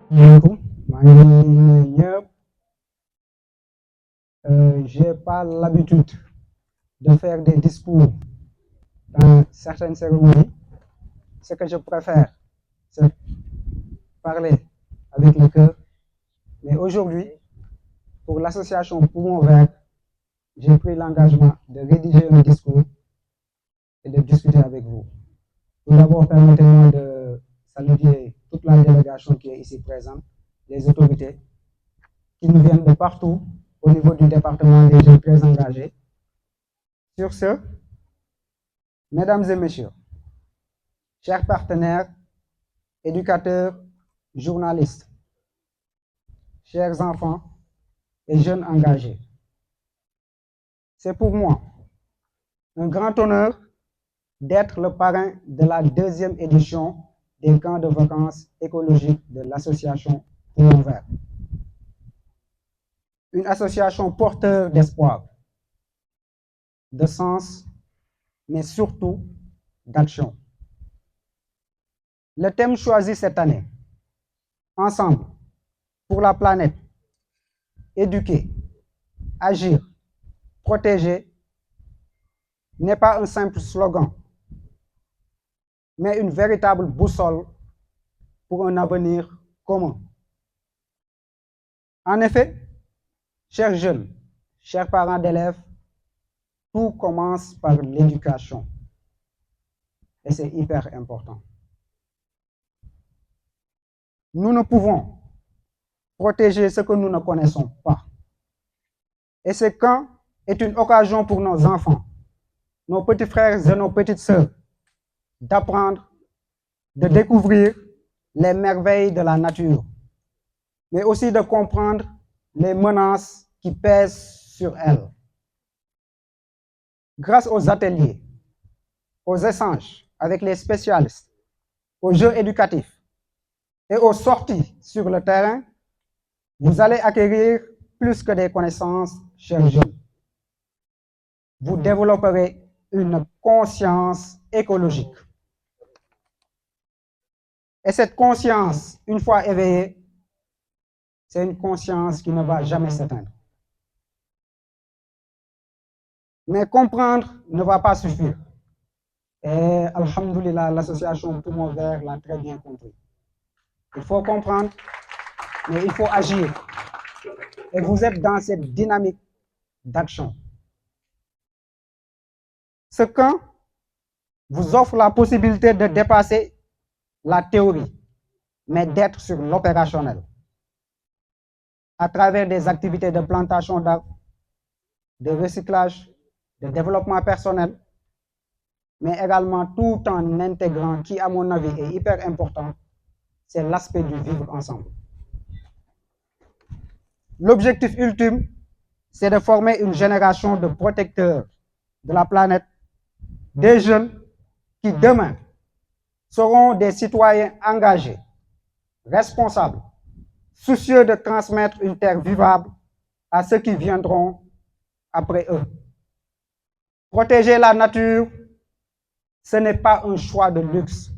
Bonjour, j'ai pas l'habitude de faire des discours dans certaines cérémonies. Ce que je préfère, c'est parler avec le cœur. Mais aujourd'hui, pour l'association Poumon Vert, j'ai pris l'engagement de rédiger un discours et de discuter avec vous. Tout d'abord, permettez-moi de saluer toute la délégation qui est ici présente, les autorités qui nous viennent de partout au niveau du département, des jeunes très engagés. Sur ce, mesdames et messieurs, chers partenaires, éducateurs, journalistes, chers enfants et jeunes engagés, c'est pour moi un grand honneur d'être le parrain de la deuxième édition des camps de vacances écologiques de l'association Poumon Vert. Une association porteur d'espoir, de sens, mais surtout d'action. Le thème choisi cette année, ensemble, pour la planète, éduquer, agir, protéger, n'est pas un simple slogan, mais une véritable boussole pour un avenir commun. En effet, chers jeunes, chers parents d'élèves, tout commence par l'éducation. Et c'est hyper important. Nous ne pouvons protéger ce que nous ne connaissons pas. Et ce camp est une occasion pour nos enfants, nos petits frères et nos petites sœurs, d'apprendre, de découvrir les merveilles de la nature, mais aussi de comprendre les menaces qui pèsent sur elles. Grâce aux ateliers, aux échanges avec les spécialistes, aux jeux éducatifs et aux sorties sur le terrain, vous allez acquérir plus que des connaissances, chers jeunes. Vous développerez une conscience écologique. Et cette conscience, une fois éveillée, c'est une conscience qui ne va jamais s'éteindre. Mais comprendre ne va pas suffire. Et alhamdoulilah, l'association Poumon Vert l'a très bien compris. Il faut comprendre, mais il faut agir. Et vous êtes dans cette dynamique d'action. Ce camp vous offre la possibilité de dépasser la théorie, mais d'être sur l'opérationnel. À travers des activités de plantation d'arbres, de recyclage, de développement personnel, mais également tout en intégrant, qui à mon avis est hyper important, c'est l'aspect du vivre ensemble. L'objectif ultime, c'est de former une génération de protecteurs de la planète, des jeunes qui demain seront des citoyens engagés, responsables, soucieux de transmettre une terre vivable à ceux qui viendront après eux. Protéger la nature, ce n'est pas un choix de luxe,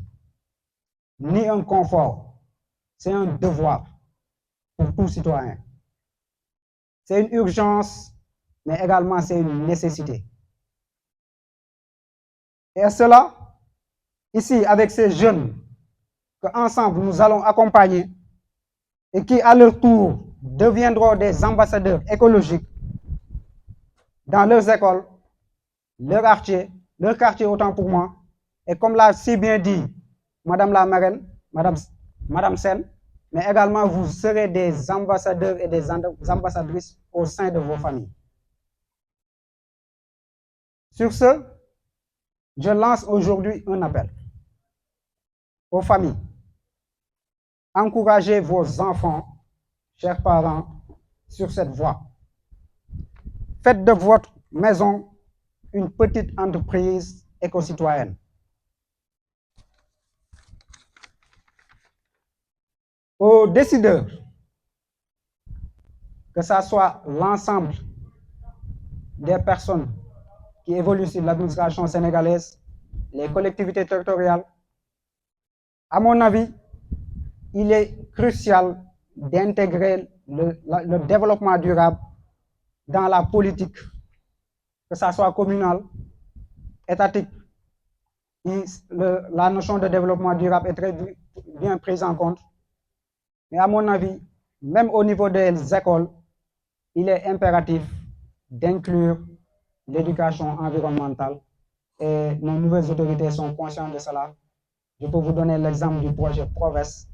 ni un confort, c'est un devoir pour tout citoyen. C'est une urgence, mais également c'est une nécessité. Et à cela, ici, avec ces jeunes qu'ensemble nous allons accompagner et qui, à leur tour, deviendront des ambassadeurs écologiques dans leurs écoles, leur quartier autant pour moi. Et comme l'a si bien dit Madame la marraine, Madame Sen, mais également vous serez des ambassadeurs et des ambassadrices au sein de vos familles. Sur ce, je lance aujourd'hui un appel aux familles. Encouragez vos enfants, chers parents, sur cette voie. Faites de votre maison une petite entreprise éco-citoyenne. Aux décideurs, que ce soit l'ensemble des personnes qui évoluent sur l'administration sénégalaise, les collectivités territoriales, à mon avis, il est crucial d'intégrer le développement durable dans la politique, que ça soit communal, étatique. La notion de développement durable est très bien prise en compte. Mais à mon avis, même au niveau des écoles, il est impératif d'inclure l'éducation environnementale et nos nouvelles autorités sont conscientes de cela. Je peux vous donner l'exemple du projet PROVES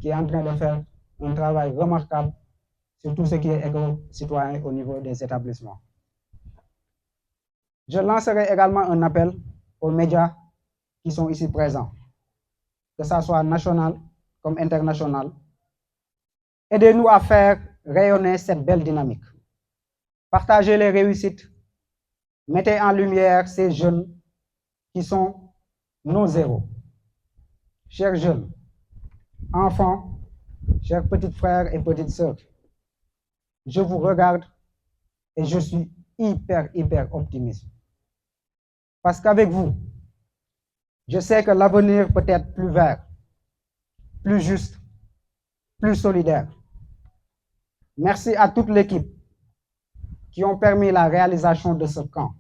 qui est en train de faire un travail remarquable sur tout ce qui est éco-citoyen au niveau des établissements. Je lancerai également un appel aux médias qui sont ici présents, que ce soit national comme international. Aidez-nous à faire rayonner cette belle dynamique. Partagez les réussites. Mettez en lumière ces jeunes qui sont nos héros. Chers jeunes, enfants, chers petits frères et petites sœurs, je vous regarde et je suis hyper optimiste. Parce qu'avec vous, je sais que l'avenir peut être plus vert, plus juste, plus solidaire. Merci à toute l'équipe qui ont permis la réalisation de ce camp,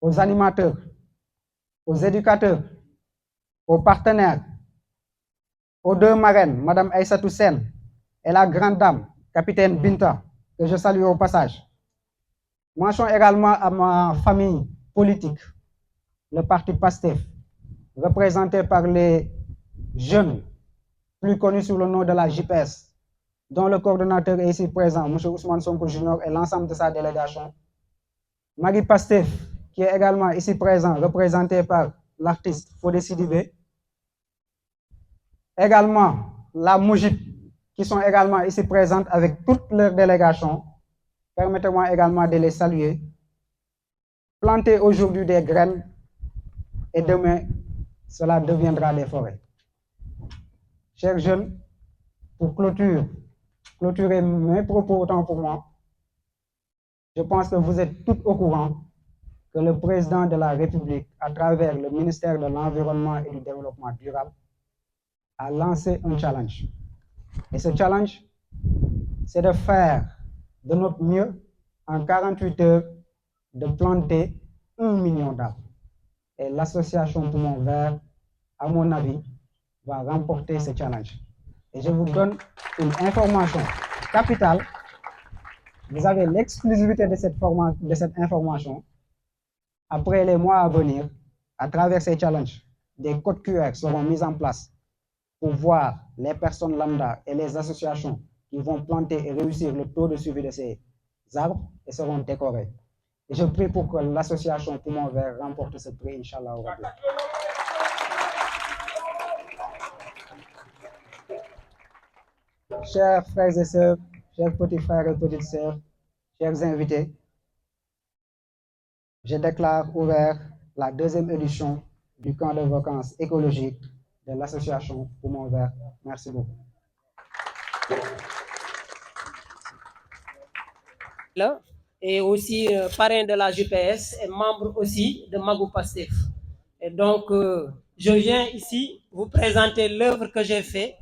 aux animateurs, aux éducateurs, aux partenaires, aux deux marraines, Mme Aïssatou Sen et la grande dame, capitaine Binta, que je salue au passage. Mention également à ma famille politique, le parti PASTEF, représenté par les jeunes, plus connus sous le nom de la JPS, dont le coordonnateur est ici présent, M. Ousmane Sonko Junior et l'ensemble de sa délégation. Magui Pastef, qui est également ici présent, représenté par l'artiste Fodé Sidibé. Également, la Moujib, qui sont également ici présentes avec toute leur délégation. Permettez-moi également de les saluer. Planter aujourd'hui des graines et demain, cela deviendra des forêts. Chers jeunes, pour clôturer mes propos autant pour moi, je pense que vous êtes tous au courant que le président de la République, à travers le ministère de l'Environnement et du Développement durable, a lancé un challenge. Et ce challenge, c'est de faire de notre mieux en 48 heures de planter 1 million d'arbres. Et l'association Poumon Vert, à mon avis, va remporter ce challenge. Et je vous donne une information capitale. Vous avez l'exclusivité de cette information. Après les mois à venir, à travers ces challenges, des codes QR seront mis en place pour voir les personnes lambda et les associations qui vont planter et réussir le taux de suivi de ces arbres et seront décorés. Et je prie pour que l'association Poumon Vert remporte ce prix, Inch'Allah. Chers frères et sœurs, chers petits frères et petites sœurs, chers invités, je déclare ouvert la deuxième édition du camp de vacances écologique de l'association Poumon Vert. Merci beaucoup. Et aussi parrain de la GPS et membre aussi de Magou Pastef. Et donc, je viens ici vous présenter l'œuvre que j'ai faite.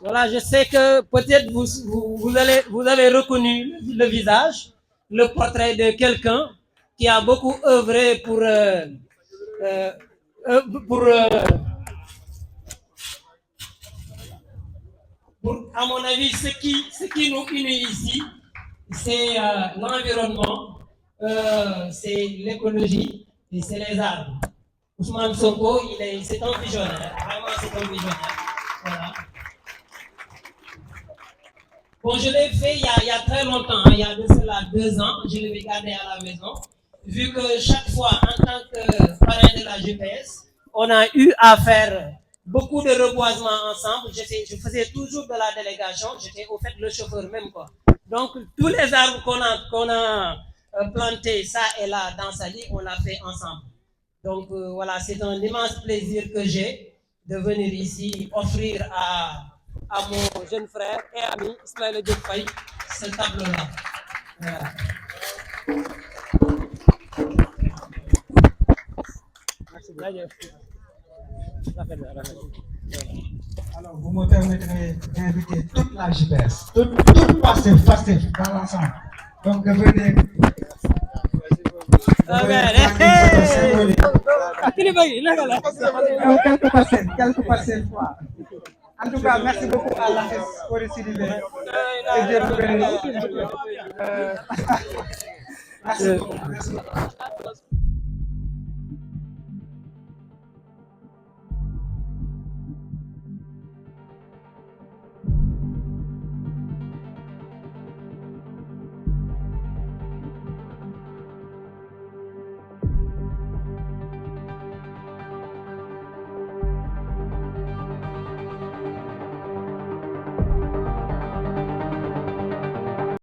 Voilà, je sais que peut-être vous avez reconnu le visage, le portrait de quelqu'un qui a beaucoup œuvré pour à mon avis, ce qui nous unit ici, c'est l'environnement, c'est l'écologie et c'est les arbres. Ousmane Sonko, c'est un visionnaire, vraiment c'est un visionnaire. Voilà. Bon, je l'ai fait il y a très longtemps, il y a de cela 2 ans, je l'ai gardé à la maison, vu que chaque fois, en tant que parrain de la GPS, on a eu à faire beaucoup de reboisement ensemble. Je faisais toujours de la délégation, j'étais au fait le chauffeur même, quoi. Donc, tous les arbres qu'on a plantés, ça et là, dans Sali, on l'a fait ensemble. Donc, voilà, c'est un immense plaisir que j'ai de venir ici offrir à mon jeune frère et ami Ismaïla Diop Faye ce tableau-là. Voilà. Alors, vous me permettrez d'inviter toute la JPS, toute Pastef dans l'ensemble. Donc, venez. Quelques Pastef. En tout cas, merci beaucoup à l'AFES pour Sidibé. Et Dieu vous bénisse. Merci beaucoup.